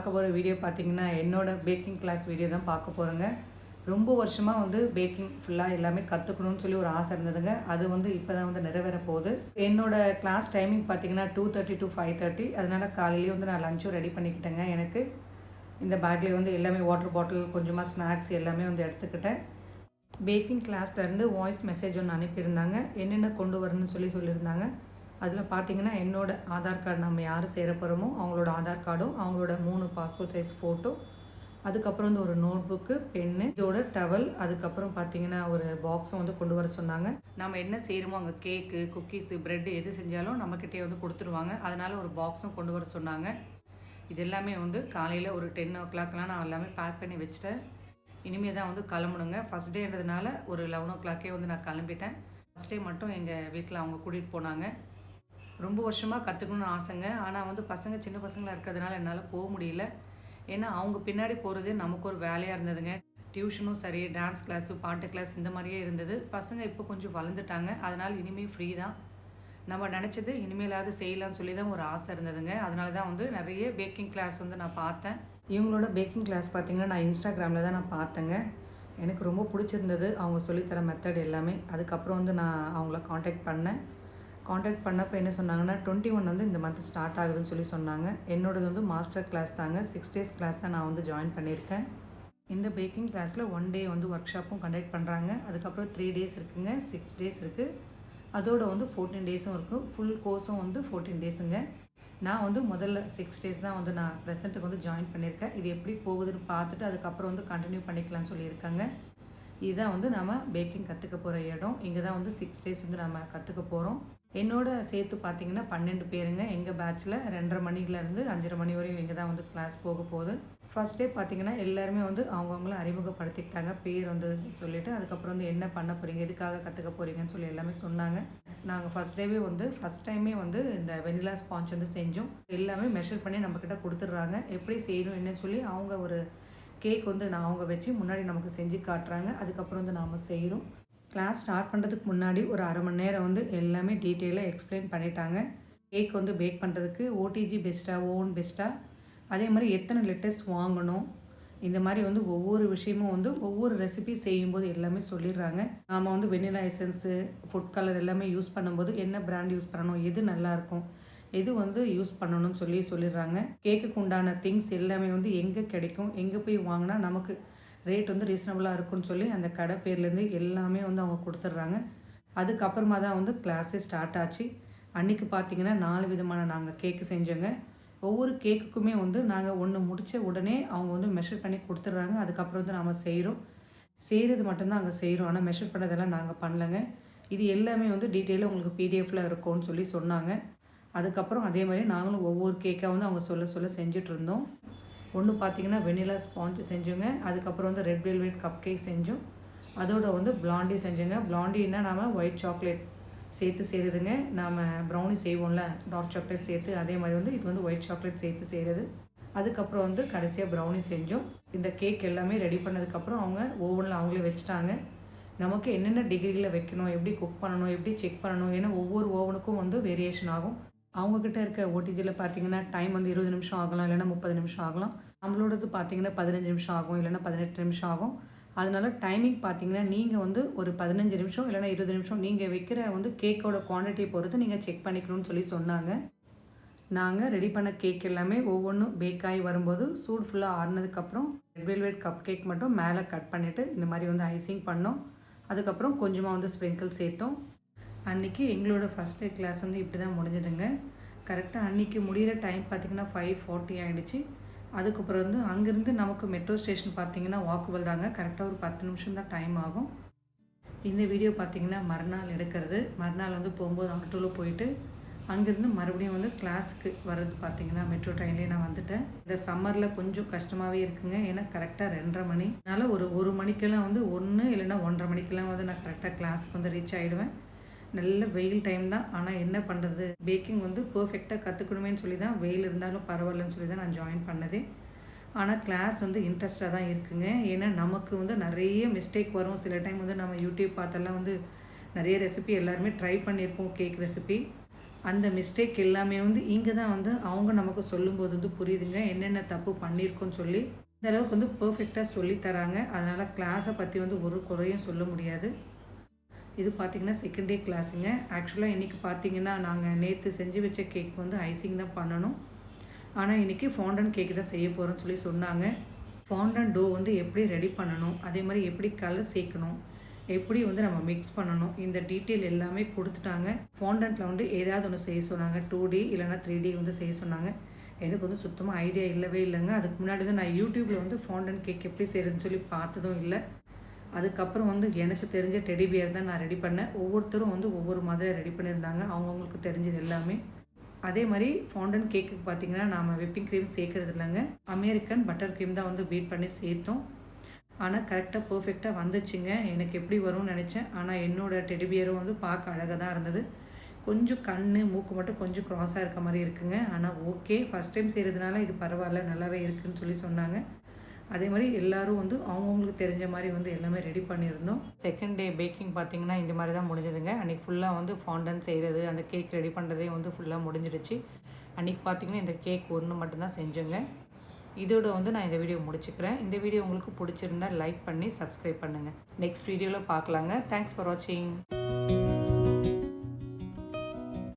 பார்க்க போகிற வீடியோ பார்த்தீங்கன்னா என்னோட பேக்கிங் கிளாஸ் வீடியோ தான் பார்க்க போகிறேங்க. ரொம்ப வருஷமாக வந்து பேக்கிங் ஃபுல்லாக எல்லாமே கற்றுக்கணும்னு சொல்லி ஒரு ஆசை இருந்ததுங்க. அது வந்து இப்போ தான் வந்து நிறைவேற போகுது. என்னோட கிளாஸ் டைமிங் பார்த்தீங்கன்னா 2:30 to 5:30. அதனால் காலையிலேயே வந்து நான் லஞ்சும் ரெடி பண்ணிக்கிட்டேங்க. எனக்கு இந்த பேக்லேயே வந்து எல்லாமே வாட்டர் பாட்டில், கொஞ்சமாக ஸ்நாக்ஸ் எல்லாமே வந்து எடுத்துக்கிட்டேன். பேக்கிங் கிளாஸ்லேருந்து வாய்ஸ் மெசேஜ் ஒன்று அனுப்பியிருந்தாங்க. என்னென்ன கொண்டு வரணும்னு சொல்லியிருந்தாங்க. அதில் பார்த்தீங்கன்னா என்னோட ஆதார் கார்டு, நம்ம யார் சேர போகிறோமோ அவங்களோட ஆதார் கார்டும், அவங்களோட 3 பாஸ்போர்ட் சைஸ் ஃபோட்டோ, அதுக்கப்புறம் வந்து ஒரு நோட் புக்கு, பென்னு, இதோட டவல், அதுக்கப்புறம் பார்த்தீங்கன்னா ஒரு பாக்ஸும் வந்து கொண்டு வர சொன்னாங்க. நம்ம என்ன செய்கிறோமோ அங்கே கேக்கு, குக்கீஸு, ப்ரெட்டு எது செஞ்சாலும் நம்மக்கிட்டே வந்து கொடுத்துருவாங்க. அதனால் ஒரு பாக்ஸும் கொண்டு வர சொன்னாங்க. இது எல்லாமே வந்து காலையில் ஒரு 10 o'clockலாம் நான் எல்லாமே பேக் பண்ணி வச்சுட்டேன். இனிமேல் தான் வந்து கிளம்பணுங்க. ஃபஸ்ட் டேன்றதுனால ஒரு 11 o'clockே வந்து நான் கிளம்பிட்டேன். ஃபஸ்ட் டே மட்டும் எங்கள் வீட்டில் அவங்க கூட்டிகிட்டு போனாங்க. ரொம்ப வருஷமாக கற்றுக்கணும்னு ஆசைங்க. ஆனால் வந்து பசங்க சின்ன பசங்களாக இருக்கிறதுனால என்னால் போக முடியல. ஏன்னா அவங்க பின்னாடி போகிறதே நமக்கு ஒரு வேலையாக இருந்ததுங்க. டியூஷனும் சரி, டான்ஸ் கிளாஸு, பாட்டு கிளாஸ் இந்த மாதிரியே இருந்தது. பசங்க இப்போ கொஞ்சம் வளர்ந்துட்டாங்க. அதனால் இனிமேல் ஃப்ரீ தான். நம்ம நினச்சது இனிமேலாவது செய்யலாம்னு சொல்லி தான் ஒரு ஆசை இருந்ததுங்க. அதனால தான் வந்து நிறைய பேக்கிங் கிளாஸ் வந்து நான் பார்த்தேன். இவங்களோட பேக்கிங் கிளாஸ் பார்த்திங்கன்னா நான் இன்ஸ்டாகிராமில் தான் நான் பார்த்தேங்க. எனக்கு ரொம்ப பிடிச்சிருந்தது அவங்க சொல்லித்தர மெத்தட் எல்லாமே. அதுக்கப்புறம் வந்து நான் அவங்கள காண்டாக்ட் பண்ணப்போ என்ன சொன்னாங்கன்னா 21 வந்து இந்த மந்த் ஸ்டார்ட் ஆகுதுன்னு சொல்லி சொன்னாங்க. என்னோடது வந்து மாஸ்டர் கிளாஸ் தாங்க. 6 days கிளாஸ் தான் நான் வந்து ஜாயின் பண்ணியிருக்கேன். இந்த பேக்கிங் கிளாஸில் 1 day வந்து ஒர்க் ஷாப்பும் கண்டக்ட் பண்ணுறாங்க. அதுக்கப்புறம் 3 days இருக்குங்க, 6 days இருக்குது. அதோட வந்து 14 daysம் இருக்கும். ஃபுல் கோர்ஸும் வந்து 14 daysங்க. நான் வந்து முதல்ல 6 days தான் வந்து நான் ப்ரெசென்ட்டுக்கு வந்து ஜாயின் பண்ணியிருக்கேன். இது எப்படி போகுதுன்னு பார்த்துட்டு அதுக்கப்புறம் வந்து கண்டினியூ பண்ணிக்கலாம்னு சொல்லியிருக்காங்க. இதுதான் வந்து நம்ம பேக்கிங் கற்றுக்க போகிற இடம். இங்கே தான் வந்து 6 days வந்து நம்ம கற்றுக்க போகிறோம். என்னோட சேர்த்து பார்த்தீங்கன்னா 12 பேருங்க. எங்கள் பேட்சில் 2:30 மணிலேருந்து 5:30 மணி வரையும் இங்கே தான் வந்து கிளாஸ் போக போகுது. ஃபஸ்ட் டே பார்த்தீங்கன்னா எல்லாருமே வந்து அவங்கவுங்கள அறிமுகப்படுத்திக்கிட்டாங்க. பேர் வந்து சொல்லிவிட்டு அதுக்கப்புறம் வந்து என்ன பண்ண போகிறீங்க, எதுக்காக கற்றுக்க போகிறீங்கன்னு சொல்லி எல்லாமே சொன்னாங்க. நாங்கள் ஃபஸ்ட் டேவே வந்து ஃபஸ்ட் டைமே வந்து இந்த வெனிலா ஸ்பாஞ்ச் வந்து செஞ்சோம். எல்லாமே மெஷர் பண்ணி நம்மக்கிட்ட கொடுத்துட்றாங்க. எப்படி செய்யணும் என்னன்னு சொல்லி அவங்க ஒரு கேக் வந்து அவங்க வச்சு முன்னாடி நமக்கு செஞ்சு காட்டுறாங்க. அதுக்கப்புறம் வந்து நாம் செய்கிறோம். கிளாஸ் ஸ்டார்ட் பண்ணுறதுக்கு முன்னாடி ஒரு அரை மணி நேரம் வந்து எல்லாமே டீட்டெயிலாக எக்ஸ்பிளைன் பண்ணிட்டாங்க. கேக் வந்து பேக் பண்ணுறதுக்கு ஓடிஜி பெஸ்ட்டாக, ஓவன் பெஸ்ட்டாக, அதே மாதிரி எத்தனை லிட்டர்ஸ் வாங்கணும், இந்த மாதிரி வந்து ஒவ்வொரு விஷயமும் வந்து ஒவ்வொரு ரெசிபி செய்யும்போது எல்லாமே சொல்லிடுறாங்க. நாம் வந்து வெனிலா எசன்ஸு, ஃபுட் கலர் எல்லாமே யூஸ் பண்ணும்போது என்ன பிராண்ட் யூஸ் பண்ணணும், எது நல்லாயிருக்கும், எது வந்து யூஸ் பண்ணணும்னு சொல்லிடுறாங்க. கேக்குக்கு உண்டான திங்ஸ் எல்லாமே வந்து எங்கே கிடைக்கும், எங்கே போய் வாங்கினா நமக்கு ரேட் வந்து ரீசனபுளாக இருக்குன்னு சொல்லி அந்த கடை பேர்லேருந்து எல்லாமே வந்து அவங்க கொடுத்துட்றாங்க. அதுக்கப்புறமா தான் வந்து கிளாஸே ஸ்டார்ட் ஆச்சு. அன்றைக்கி பார்த்திங்கன்னா 4 விதமான நாங்கள் கேக்கு செஞ்சோங்க. ஒவ்வொரு கேக்குக்குமே வந்து நாங்கள் ஒன்று முடித்த உடனே அவங்க வந்து மெஷர் பண்ணி கொடுத்துட்றாங்க. அதுக்கப்புறம் வந்து நாம் செய்கிறது மட்டும்தான் அங்கே செய்கிறோம். ஆனால் மெஷர் பண்ணதெல்லாம் நாங்கள் பண்ணலைங்க. இது எல்லாமே வந்து டீட்டெயிலாக உங்களுக்கு பிடிஎஃப்பில் இருக்கும்னு சொல்லி சொன்னாங்க. அதுக்கப்புறம் அதே மாதிரி நாங்களும் ஒவ்வொரு கேக்காக வந்து அவங்க சொல்ல செஞ்சிட்ருந்தோம். ஒன்று பார்த்திங்கன்னா வெனிலா ஸ்பாஞ்சு செஞ்சோங்க. அதுக்கப்புறம் வந்து ரெட் வெல்வெட் கப் கேக் செஞ்சோம். அதோட வந்து பிளாண்டி செஞ்சோங்க. பிளாண்டின்னா நாம் ஒயிட் சாக்லேட் சேர்த்து செய்கிறதுங்க. நாம் ப்ரௌனி செய்வோம்ல, டார்க் சாக்லேட் சேர்த்து, அதே மாதிரி வந்து இது வந்து ஒயிட் சாக்லேட் சேர்த்து செய்கிறது. அதுக்கப்புறம் வந்து கடைசியாக ப்ரௌனி செஞ்சோம். இந்த கேக் எல்லாமே ரெடி பண்ணதுக்கப்புறம் அவங்க ஓவனில் அவங்களே வச்சுட்டாங்க. நமக்கு என்னென்ன டிகிரியில் வைக்கணும், எப்படி குக் பண்ணணும், எப்படி செக் பண்ணணும், ஏன்னா ஒவ்வொரு ஓவனுக்கும் வந்து வேரியேஷன் ஆகும். அவங்கக்கிட்ட இருக்க ஓடிஜியில் பார்த்தீங்கன்னா டைம் வந்து 20 நிமிஷம் ஆகலாம், இல்லைனா 30 நிமிஷம் ஆகலாம். நம்மளோடது பார்த்தீங்கன்னா 15 நிமிஷம் ஆகும், இல்லைனா 18 நிமிஷம் ஆகும். அதனால டைமிங் பார்த்தீங்கன்னா நீங்கள் வந்து ஒரு 15 நிமிஷம் இல்லைனா 20 நிமிஷம் நீங்கள் வைக்கிற வந்து கேக்கோட குவான்டிட்டியை பொறுத்து நீங்கள் செக் பண்ணிக்கணும்னு சொல்லி சொன்னாங்க. நாங்கள் ரெடி பண்ண கேக் எல்லாமே ஒவ்வொன்றும் பேக் ஆகி வரும்போது சூடு ஃபுல்லாக ஆறுனதுக்கப்புறம் ரெட் வெல்வெட் கப் கேக் மட்டும் மேலே கட் பண்ணிவிட்டு இந்த மாதிரி வந்து ஐசிங் பண்ணோம். அதுக்கப்புறம் கொஞ்சமாக வந்து ஸ்ப்ரிங்கிள் சேர்த்தோம். அன்றைக்கி எங்களோட ஃபஸ்ட் டே கிளாஸ் வந்து இப்படி தான் முடிஞ்சதுங்க. கரெக்டாக அன்றைக்கி முடிகிற டைம் பார்த்திங்கன்னா 5:40 ஆகிடுச்சு. அதுக்கப்புறம் வந்து அங்கேருந்து நமக்கு மெட்ரோ ஸ்டேஷன் பார்த்திங்கன்னா வாக்கபிள் தாங்க. கரெக்டாக ஒரு 10 நிமிஷம் தான் டைம் ஆகும். இந்த வீடியோ பார்த்திங்கன்னா மறுநாள் எடுக்கிறது. மறுநாள் வந்து போகும்போது ஆட்டோவில் போயிட்டு அங்கேருந்து மறுபடியும் வந்து கிளாஸுக்கு வர்றது பார்த்திங்கன்னா மெட்ரோ ட்ரெயின்லேயே நான் வந்துட்டேன். இந்த சம்மரில் கொஞ்சம் கஷ்டமாகவே இருக்குங்க. ஏன்னா கரெக்டாக 2:30 மணி. அதனால் ஒரு 1 மணிக்கெல்லாம் வந்து 1 இல்லைன்னா 1:30 மணிக்கெல்லாம் வந்து நான் கரெக்டாக கிளாஸுக்கு வந்து ரீச் ஆகிடுவேன். நல்ல வெயில் டைம் தான். ஆனால் என்ன பண்ணுறது, பேக்கிங் வந்து பர்ஃபெக்டாக கற்றுக்கணுமேனு சொல்லி தான், வெயில் இருந்தாலும் பரவாயில்லன்னு சொல்லி தான் நான் ஜாயின் பண்ணதே. ஆனால் கிளாஸ் வந்து இன்ட்ரெஸ்டாக தான் இருக்குங்க. ஏன்னா நமக்கு வந்து நிறைய மிஸ்டேக் வரும். சில டைம் வந்து நம்ம யூடியூப் பார்த்தெல்லாம் வந்து நிறைய ரெசிபி எல்லாருமே ட்ரை பண்ணியிருப்போம் கேக் ரெசிபி. அந்த மிஸ்டேக் எல்லாமே வந்து இங்கே தான் வந்து அவங்க நமக்கு சொல்லும்போது வந்து புரியுதுங்க என்னென்ன தப்பு பண்ணியிருக்கோன்னு சொல்லி இந்த அளவுக்கு வந்து பர்ஃபெக்டாக சொல்லி தராங்க. அதனால் கிளாஸை பற்றி வந்து ஒரு குறையும் சொல்ல முடியாது. இது பார்த்திங்கன்னா செகண்ட் டே கிளாஸுங்க. ஆக்சுவலாக இன்றைக்கி பார்த்திங்கன்னா நாங்கள் நேற்று செஞ்சு வச்ச கேக் வந்து ஐசிங் தான் பண்ணணும். ஆனால் இன்றைக்கி ஃபாண்டன் கேக்கு தான் செய்ய போகிறோன்னு சொல்லி சொன்னாங்க. ஃபாண்டன் டோ வந்து எப்படி ரெடி பண்ணணும், அதே மாதிரி எப்படி கலர் சேர்க்கணும், எப்படி வந்து நம்ம மிக்ஸ் பண்ணணும், இந்த டீட்டெயில் எல்லாமே கொடுத்துட்டாங்க. ஃபாண்டன்ட்டில் வந்து ஏதாவது ஒன்று செய்ய சொன்னாங்க. 2D இல்லைனா 3D வந்து செய்ய சொன்னாங்க. எனக்கு வந்து சுத்தமாக ஐடியா இல்லவே இல்லைங்க. அதுக்கு முன்னாடி வந்து நான் யூடியூப்பில் வந்து ஃபாண்டன் கேக் எப்படி செய்கிறதுன்னு சொல்லி பார்த்ததும் இல்லை. அதுக்கப்புறம் வந்து எனக்கு தெரிஞ்ச டெடி பியர் தான் நான் ரெடி பண்ணேன். ஒவ்வொருத்தரும் வந்து ஒவ்வொரு மாதிரி ரெடி பண்ணியிருந்தாங்க, அவங்கவுங்களுக்கு தெரிஞ்சது எல்லாமே. அதே மாதிரி ஃபாண்டன் கேக்குக்கு பார்த்திங்கன்னா நாம் விப்பிங் க்ரீம் சேர்க்குறது இல்லைங்க, அமெரிக்கன் பட்டர் க்ரீம் தான் வந்து பீட் பண்ணி சேர்த்தோம். ஆனால் கரெக்டாக பர்ஃபெக்டாக வந்துச்சுங்க. எனக்கு எப்படி வரும்னு நினச்சேன். ஆனால் என்னோடய டெடி பியரும் வந்து பார்க்க அழகாக தான் இருந்தது. கொஞ்சம் கண் மூக்கு மட்டும் கொஞ்சம் க்ராஸாக இருக்க மாதிரி இருக்குங்க. ஆனால் ஓகே, ஃபஸ்ட் டைம் செய்கிறதுனால இது பரவாயில்ல, நல்லாவே இருக்குதுன்னு சொல்லி சொன்னாங்க. அதே மாதிரி எல்லோரும் வந்து அவங்கவுங்களுக்கு தெரிஞ்ச மாதிரி வந்து எல்லாமே ரெடி பண்ணியிருந்தோம். செகண்ட் டே பேக்கிங் பார்த்திங்கன்னா இந்த மாதிரி தான் முடிஞ்சதுங்க. அன்றைக்கி ஃபுல்லாக வந்து ஃபாண்டன் செய்கிறது, அந்த கேக் ரெடி பண்ணுறதே வந்து ஃபுல்லாக முடிஞ்சிடுச்சு. அன்றைக்கி பார்த்திங்கன்னா இந்த கேக் ஒன்று மட்டும்தான் செஞ்சோங்க. இதோட வந்து நான் இந்த வீடியோ முடிச்சுக்கிறேன். இந்த வீடியோ உங்களுக்கு பிடிச்சிருந்தா லைக் பண்ணி சப்ஸ்கிரைப் பண்ணுங்கள். நெக்ஸ்ட் வீடியோவில் பார்க்கலாங்க. தேங்க்ஸ் ஃபார் வாட்சிங்.